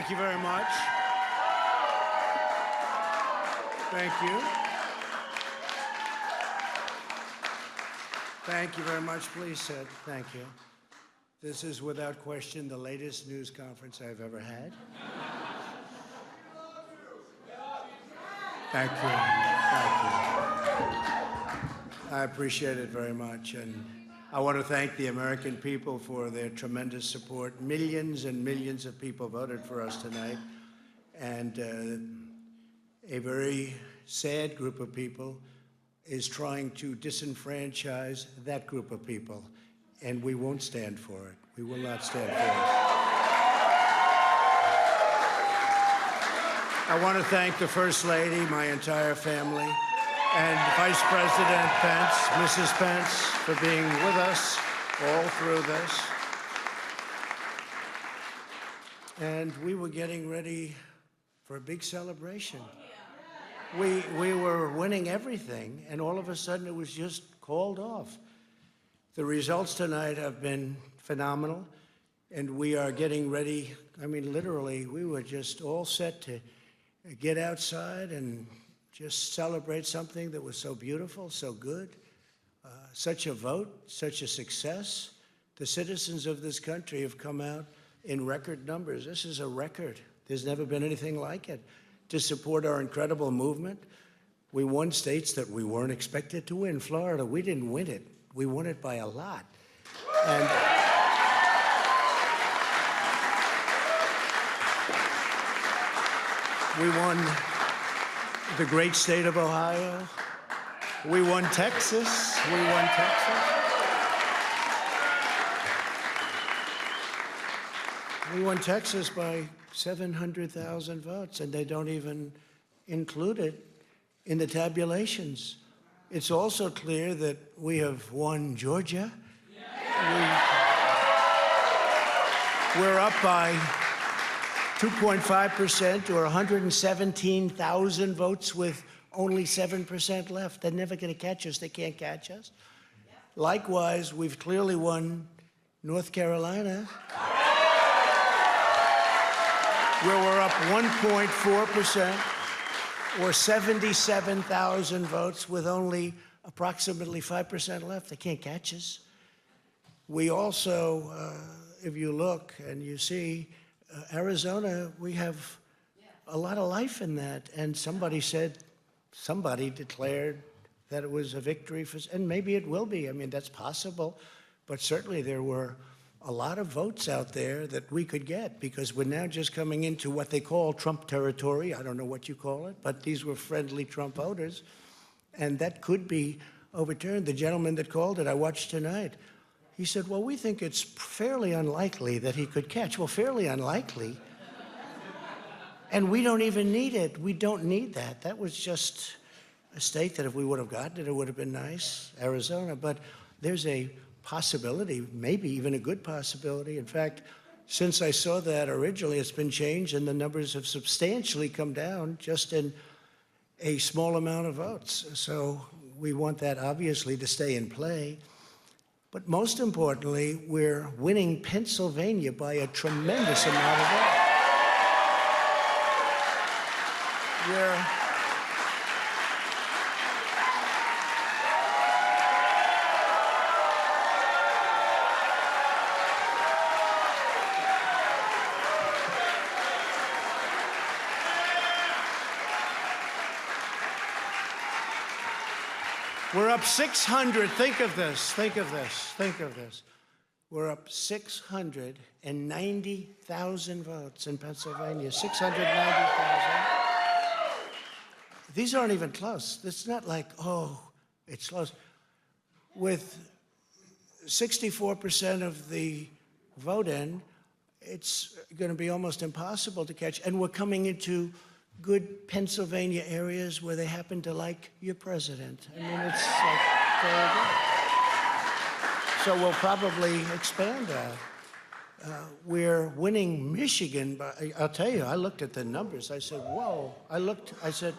Thank you very much. Thank you. Thank you very much. Please sit. Thank you. This is without question the latest news conference I've ever had. Thank you. Thank you. I appreciate it very much. And I want to thank the American people for their tremendous support. Millions and millions of people voted for us tonight. And a very sad group of people is trying to disenfranchise that group of people. And we won't stand for it. We will not stand for it. I want to thank the First Lady, my entire family, and Vice President Pence, Mrs. Pence, for being with us all through this. And we were getting ready for a big celebration. We were winning everything, and all of a sudden it was just called off. The results tonight have been phenomenal, and we are getting ready. I mean, literally, we were just all set to get outside and just celebrate something that was so beautiful, so good, such a vote, such a success. The citizens of this country have come out in record numbers. This is a record. There's never been anything like it. To support our incredible movement, we won states that we weren't expected to win. Florida, we didn't win it. We won it by a lot. And we won the great state of Ohio. We won Texas. We won Texas. We won Texas by 700,000 votes, and they don't even include it in the tabulations. It's also clear that we have won Georgia. We're up by 2.5% or 117,000 votes with only 7% left. They're never going to catch us. They can't catch us. Likewise, we've clearly won North Carolina, where we're up 1.4% or 77,000 votes with only approximately 5% left. They can't catch us. We also, if you look and you see, Arizona, we have a lot of life in that. And somebody declared that it was a victory for, and maybe it will be. I mean, that's possible. But certainly there were a lot of votes out there that we could get because we're now just coming into what they call Trump territory. I don't know what you call it, but these were friendly Trump voters. And that could be overturned. The gentleman that called it, I watched tonight, he said, well, we think it's fairly unlikely that he could catch. Well, fairly unlikely. And we don't even need it. We don't need that. That was just a state that if we would have gotten it, it would have been nice, Arizona. But there's a possibility, maybe even a good possibility. In fact, since I saw that originally, it's been changed and the numbers have substantially come down just in a small amount of votes. So we want that obviously to stay in play. But most importantly, we're winning Pennsylvania by a tremendous amount of votes. We're up 600. Think of this. Think of this. Think of this. We're up 690,000 votes in Pennsylvania. 690,000. These aren't even close. It's not like, oh, it's close. With 64% of the vote in, it's going to be almost impossible to catch. And we're coming into good Pennsylvania areas where they happen to like your president. I mean, it's like very good. So we'll probably expand that. We're winning Michigan by, I'll tell you, I looked at the numbers. I said, whoa. I said,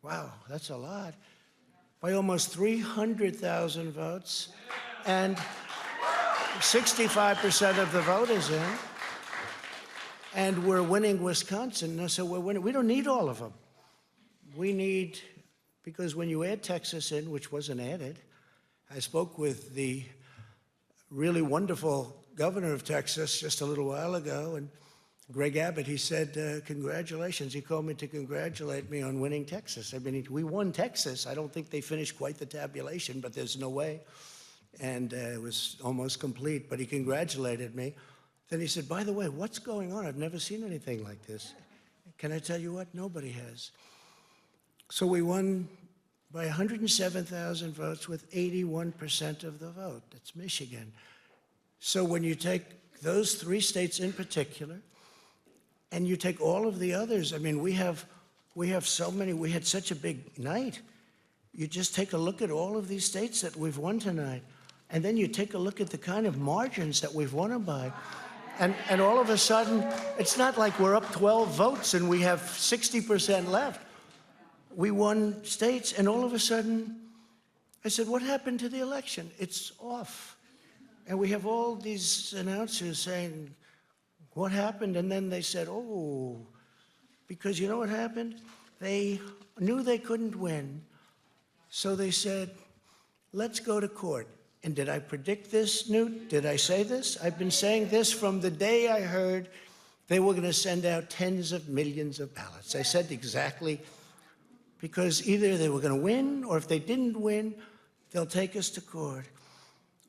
wow, that's a lot. By almost 300,000 votes. And 65% of the vote is in. and we're winning Wisconsin. No, so we're winning. We don't need all of them. We need, because when you add Texas in, which wasn't added, I spoke with the really wonderful governor of Texas just a little while ago, and Greg Abbott, he said, congratulations. He called me to congratulate me on winning Texas. I mean, we won Texas. I don't think they finished quite the tabulation, but there's no way. And it was almost complete, but he congratulated me. Then he said, by the way, what's going on? I've never seen anything like this. Can I tell you what? Nobody has. So we won by 107,000 votes with 81% of the vote. That's Michigan. So when you take those three states in particular, and you take all of the others, I mean, we have so many, we had such a big night. You just take a look at all of these states that we've won tonight, and then you take a look at the kind of margins that we've won them by. And all of a sudden, it's not like we're up 12 votes and we have 60% left. We won states, and all of a sudden, I said, what happened to the election? It's off. And we have all these announcers saying, what happened? And then they said, oh, because you know what happened? They knew they couldn't win, so they said, let's go to court. And did I predict this, Newt? Did I say this? I've been saying this from the day I heard they were going to send out tens of millions of ballots. I said exactly, because either they were going to win, or if they didn't win, they'll take us to court.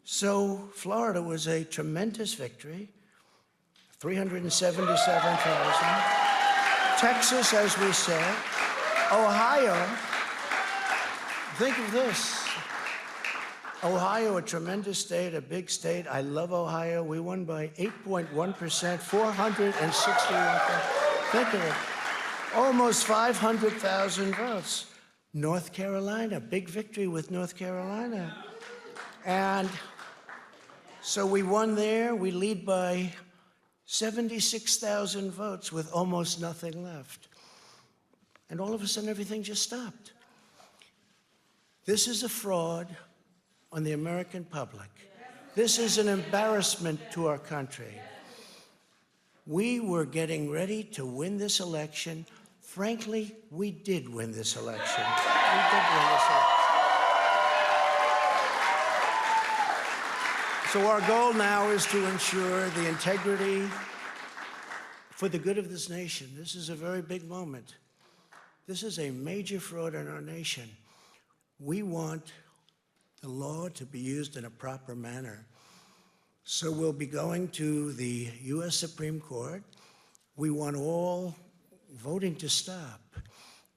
So Florida was a tremendous victory, 377,000. Texas, as we said. Ohio, think of this. Ohio, a tremendous state, a big state. I love Ohio. We won by 8.1%, 461. Think of it. Almost 500,000 votes. North Carolina, big victory with North Carolina. And so we won there. We lead by 76,000 votes with almost nothing left. And all of a sudden, everything just stopped. This is a fraud on the American public. This is an embarrassment to our country. We were getting ready to win this election. Frankly, we did win this election. We did win this election. So our goal now is to ensure the integrity for the good of this nation. This is a very big moment. This is a major fraud in our nation. We want the law to be used in a proper manner. So we'll be going to the U.S. Supreme Court. We want all voting to stop.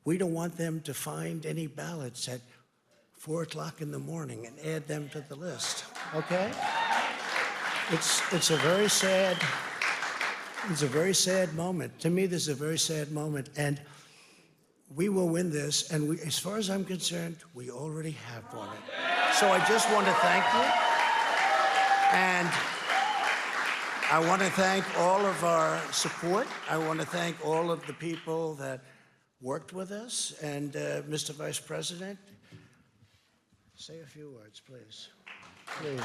We don't want them to find any ballots at 4 o'clock in the morning and add them to the list, okay? It's a very sad moment. To me, this is a very sad moment, and we will win this, and we, as far as I'm concerned, we already have won it. So I just want to thank you, and I want to thank all of our support. I want to thank all of the people that worked with us, and Mr. Vice President, say a few words, please. Please.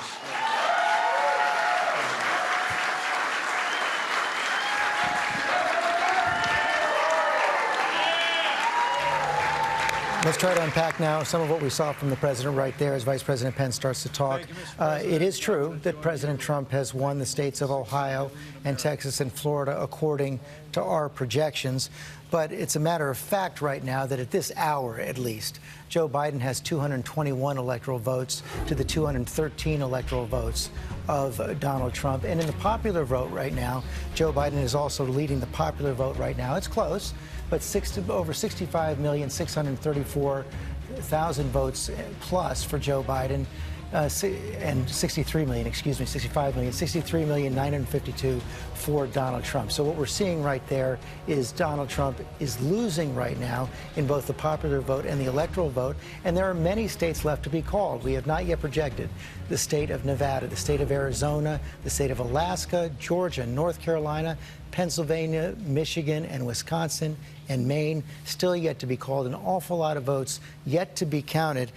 Let's try to unpack now some of what we saw from the president right there as Vice President Pence starts to talk. It is true that President Trump has won the states of Ohio and Texas and Florida according to our projections. But it's a matter of fact right now that at this hour, at least, Joe Biden has 221 electoral votes to the 213 electoral votes of Donald Trump. And in the popular vote right now, Joe Biden is also leading the popular vote right now. It's close, but over 65,634,000 votes plus for Joe Biden. And 63 million, 63,952 for Donald Trump. So what we're seeing right there is Donald Trump is losing right now in both the popular vote and the electoral vote. And there are many states left to be called. We have not yet projected the state of Nevada, the state of Arizona, the state of Alaska, Georgia, North Carolina, Pennsylvania, Michigan, and Wisconsin, and Maine, still yet to be called. An awful lot of votes yet to be counted.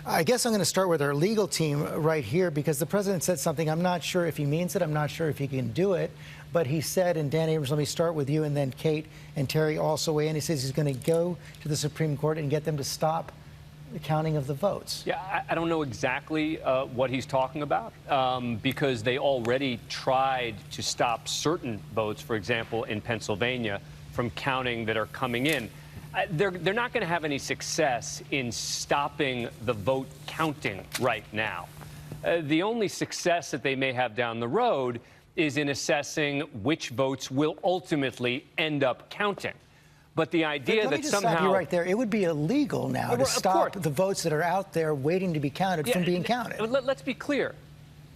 I guess I'm going to start with our legal team right here, because the president said something. I'm not sure if he means it. I'm not sure if he can do it. But he said, and Dan Abrams, let me start with you, and then Kate and Terry also weigh in. He says he's going to go to the Supreme Court and get them to stop the counting of the votes. Yeah, I don't know exactly what he's talking about because they already tried to stop certain votes, for example, in Pennsylvania, from counting that are coming in. They're not going to have any success in stopping the vote counting right now. The only success that they may have down the road is in assessing which votes will ultimately end up counting. But the idea that somehow... Stop you right there. It would be illegal now to stop the votes that are out there waiting to be counted from being counted. Let's be clear.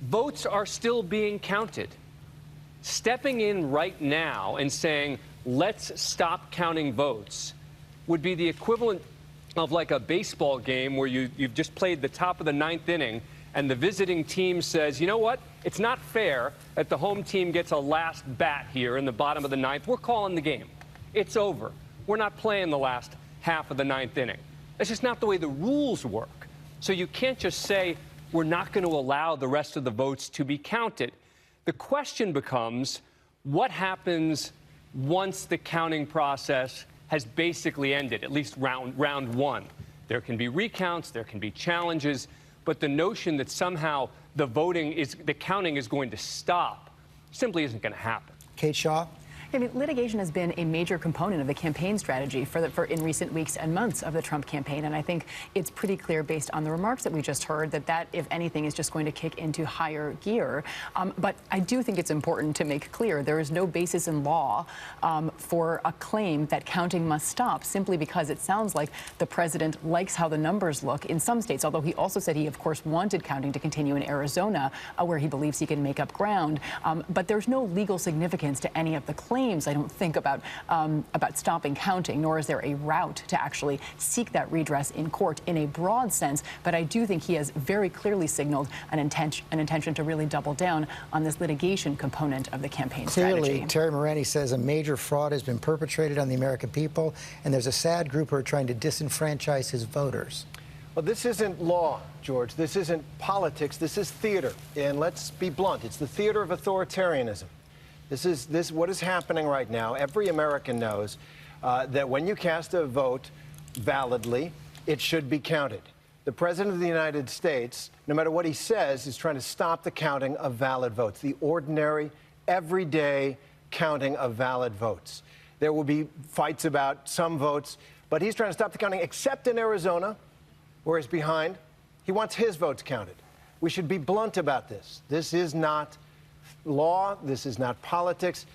Votes are still being counted. Stepping in right now and saying, let's stop counting votes would be the equivalent of like a baseball game where you've just played the top of the ninth inning and the visiting team says, you know what? It's not fair that the home team gets a last bat here in the bottom of the ninth. We're calling the game. It's over. We're not playing the last half of the ninth inning. That's just not the way the rules work. So you can't just say we're not going to allow the rest of the votes to be counted. The question becomes, what happens once the counting process has basically ended, at least round one? There can be recounts, there can be challenges, but the notion that somehow the counting is going to stop simply isn't going to happen. Kate Shaw? I mean, litigation has been a major component of the campaign strategy for in recent weeks and months of the Trump campaign. And I think it's pretty clear based on the remarks that we just heard that, if anything, is just going to kick into higher gear. But I do think it's important to make clear there is no basis in law for a claim that counting must stop simply because it sounds like the president likes how the numbers look in some states, although he also said he, of course, wanted counting to continue in Arizona, where he believes he can make up ground. But there's no legal significance to any of the claims, I don't think, about stopping counting, nor is there a route to actually seek that redress in court in a broad sense. But I do think he has very clearly signaled an intention to really double down on this litigation component of the campaign strategy. Clearly, Terry Morani says a major fraud has been perpetrated on the American people, and there's a sad group who are trying to disenfranchise his voters. Well, this isn't law, George. This isn't politics. This is theater. And let's be blunt. It's the theater of authoritarianism. What is happening right now. Every American knows that when you cast a vote validly, it should be counted. The President of the United States, no matter what he says, is trying to stop the counting of valid votes, the ordinary, everyday counting of valid votes. There will be fights about some votes, but he's trying to stop the counting, except in Arizona, where he's behind. He wants his votes counted. We should be blunt about this. This is not law. This is not politics.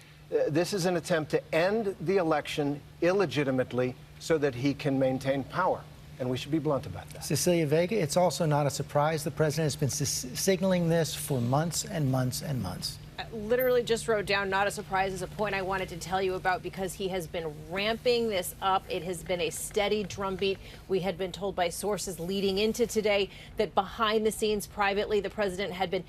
This is an attempt to end the election illegitimately so that he can maintain power. And we should be blunt about that. Cecilia Vega, it's also not a surprise. The president has been signaling this for months and months and months. Literally just wrote down, not a surprise, is a point I wanted to tell you about because he has been ramping this up. It has been a steady drumbeat. We had been told by sources leading into today that behind the scenes, privately, the president had been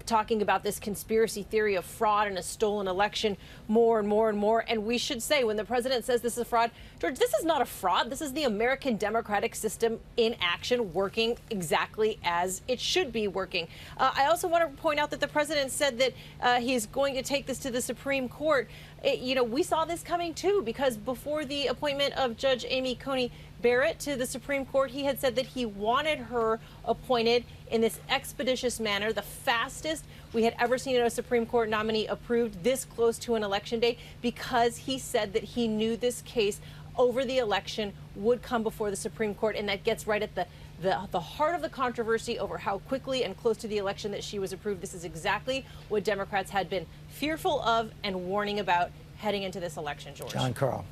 talking about this conspiracy theory of fraud and a stolen election more and more and more. And we should say, when the president says this is a fraud, George, this is not a fraud. This is the American democratic system in action, working exactly as it should be working. I also want to point out that the president said that he's going to take this to the Supreme Court. We saw this coming, too, because before the appointment of Judge Amy Coney Barrett to the Supreme Court, he had said that he wanted her appointed in this expeditious manner, the fastest we had ever seen a Supreme Court nominee approved this close to an election day, because he said that he knew this case over the election would come before the Supreme Court, and that gets right at the heart of the controversy over how quickly and close to the election that she was approved. This is exactly what Democrats had been fearful of and warning about heading into this election, George. John Carl.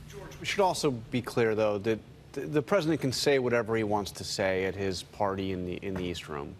George, we should also be clear, though, that the president can say whatever he wants to say at his party in the East Room.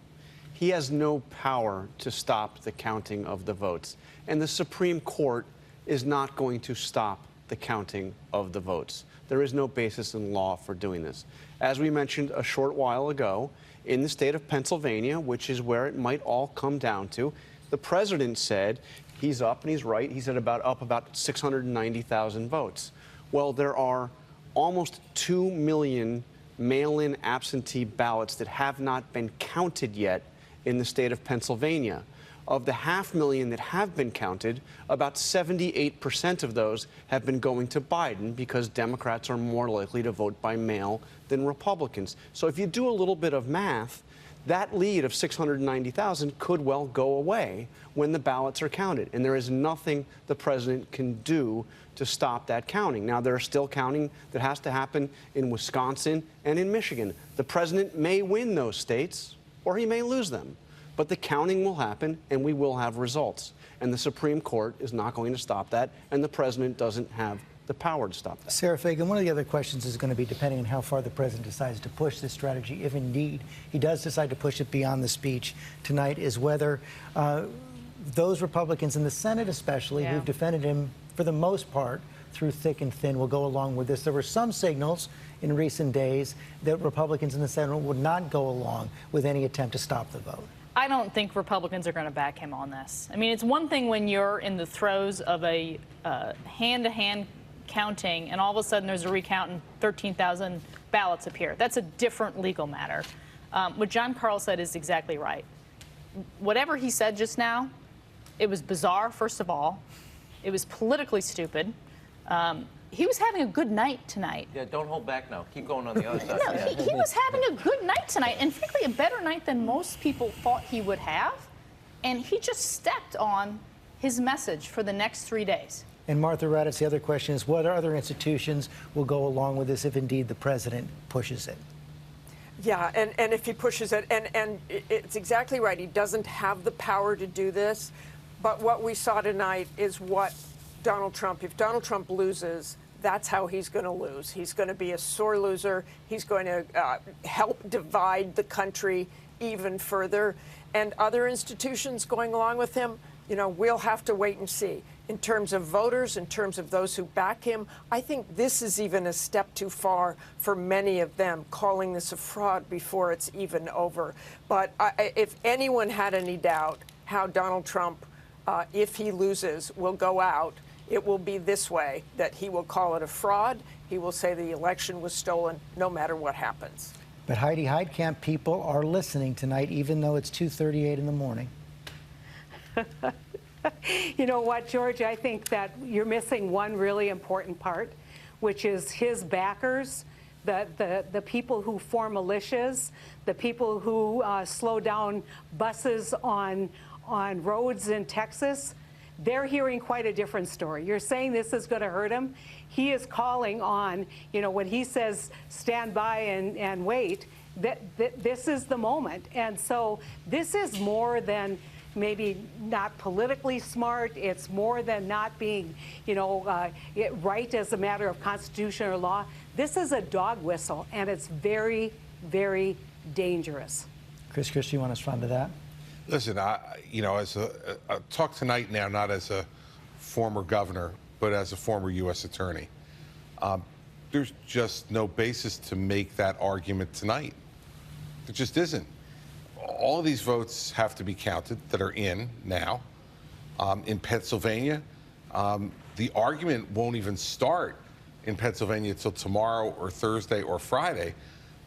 He has no power to stop the counting of the votes, and the Supreme Court is not going to stop the counting of the votes. There is no basis in law for doing this. As we mentioned a short while ago, in the state of Pennsylvania, which is where it might all come down to, the president said he's up, and he's right. He said up about 690,000 votes. Well, there are almost 2 million mail-in absentee ballots that have not been counted yet in the state of Pennsylvania. of the 500,000 that have been counted, about 78% of those have been going to Biden because Democrats are more likely to vote by mail than Republicans. So if you do a little bit of math, that lead of 690,000 could well go away when the ballots are counted. And there is nothing the president can do to stop that counting. Now, there are still counting that has to happen in Wisconsin and in Michigan. The president may win those states or he may lose them. But the counting will happen, and we will have results. And the Supreme Court is not going to stop that, and the president doesn't have the power to stop that. Sarah Fagan, one of the other questions is going to be depending on how far the president decides to push this strategy, if indeed he does decide to push it beyond the speech tonight, is whether those Republicans in the Senate especially who've defended him for the most part through thick and thin will go along with this. There were some signals in recent days that Republicans in the Senate would not go along with any attempt to stop the vote. I don't think Republicans are going to back him on this. I mean, it's one thing when you're in the throes of a hand-to-hand counting and all of a sudden there's a recount and 13,000 ballots appear. That's a different legal matter. What Jon Karl said is exactly right. Whatever he said just now, it was bizarre, first of all. It was politically stupid. He was having a good night tonight. Yeah, don't hold back now. Keep going on the other side. No, he was having a good night tonight, and frankly, a better night than most people thought he would have. And he just stepped on his message for the next 3 days. And Martha Raddatz, the other question is, what other institutions will go along with this if indeed the president pushes it? Yeah, and if he pushes it, and it's exactly right, he doesn't have the power to do this. But what we saw tonight is what Donald Trump, if Donald Trump loses, that's how he's going to lose. He's going to be a sore loser. He's going to help divide the country even further. And other institutions going along with him, you know, we'll have to wait and see. In terms of voters, in terms of those who back him, I think this is even a step too far for many of them, calling this a fraud before it's even over. But if anyone had any doubt how Donald Trump, if he loses, will go out, it will be this way, that he will call it a fraud. He will say the election was stolen no matter what happens. But Heidi Heitkamp, people are listening tonight, even though it's 2:38 in the morning. You know what, George? I think that you're missing one really important part, which is his backers, the people who form militias, the people who slow down buses on roads in Texas. They're hearing quite a different story. You're saying this is going to hurt him. He is calling on, you know, when he says stand by and wait, that this is the moment. And so this is more than maybe not politically smart. It's more than not being, you know, right as a matter of constitution or law. This is a dog whistle, and it's very, very dangerous. Chris Christie, you want to respond to that? Listen, you know, as a talk tonight now, not as a former governor, but as a former U.S. attorney. There's just no basis to make that argument tonight. There just isn't. All of these votes have to be counted that are in now. In Pennsylvania, the argument won't even start in Pennsylvania until tomorrow or Thursday or Friday,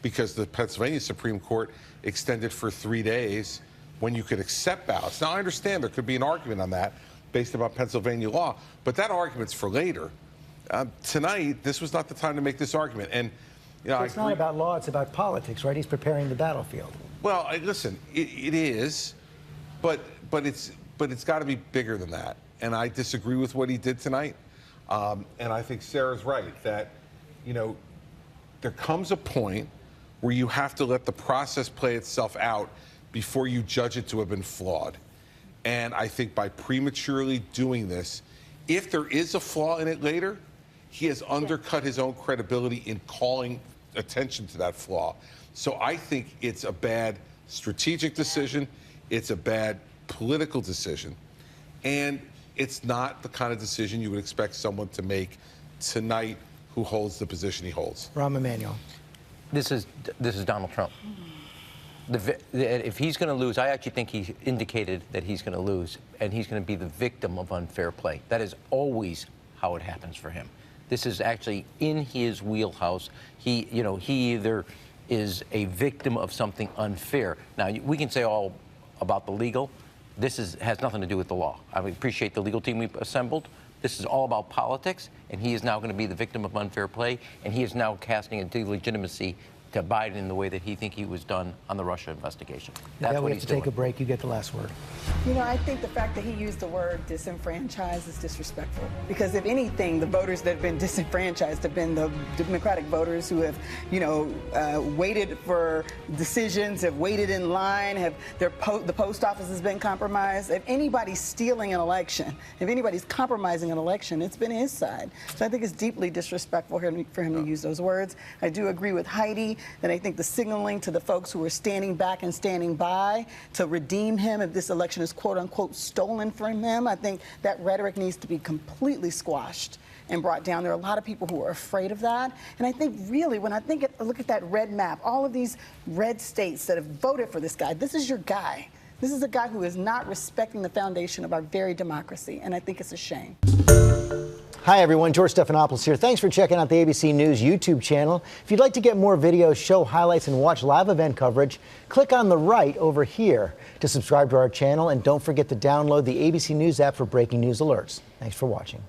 because the Pennsylvania Supreme Court extended for 3 days when you could accept ballots. Now, I understand there could be an argument on that based upon Pennsylvania law, but that argument's for later. Tonight, this was not the time to make this argument. And you know, it's not about law, it's about politics, right? He's preparing the battlefield. Well, listen, it is, but it's got to be bigger than that. And I disagree with what he did tonight. And I think Sarah's right that, you know, there comes a point where you have to let the process play itself out before you judge it to have been flawed. And I think by prematurely doing this, if there is a flaw in it later, he has undercut his own credibility in calling attention to that flaw. So I think it's a bad strategic decision. It's a bad political decision. And it's not the kind of decision you would expect someone to make tonight who holds the position he holds. Rahm Emanuel. This is Donald Trump. If he's going to lose, I actually think he indicated that he's going to lose, and he's going to be the victim of unfair play. That is always how it happens for him. This is actually in his wheelhouse. He either is a victim of something unfair. Now, we can say all about the legal. This has nothing to do with the law. I appreciate the legal team we've assembled. This is all about politics, and he is now going to be the victim of unfair play, and he is now casting a delegitimacy to Biden in the way that he think he was done on the Russia investigation. That's what we he's have to take doing. a break. You get the last word. You know, I think the fact that he used the word disenfranchised is disrespectful. Because if anything, the voters that have been disenfranchised have been the Democratic voters who have, waited for decisions, have waited in line, the post office has been compromised. If anybody's stealing an election, if anybody's compromising an election, it's been his side. So I think it's deeply disrespectful for him to use those words. I do agree with Heidi that I think the signaling to the folks who are standing back and standing by to redeem him if this election is quote unquote stolen from him, I think that rhetoric needs to be completely squashed and brought down. There are a lot of people who are afraid of that. And I think really, when I look at that red map, all of these red states that have voted for this guy, this is your guy. This is a guy who is not respecting the foundation of our very democracy. And I think it's a shame. Hi, everyone. George Stephanopoulos here. Thanks for checking out the ABC News YouTube channel. If you'd like to get more videos, show highlights, and watch live event coverage, click on the right over here to subscribe to our channel. And don't forget to download the ABC News app for breaking news alerts. Thanks for watching.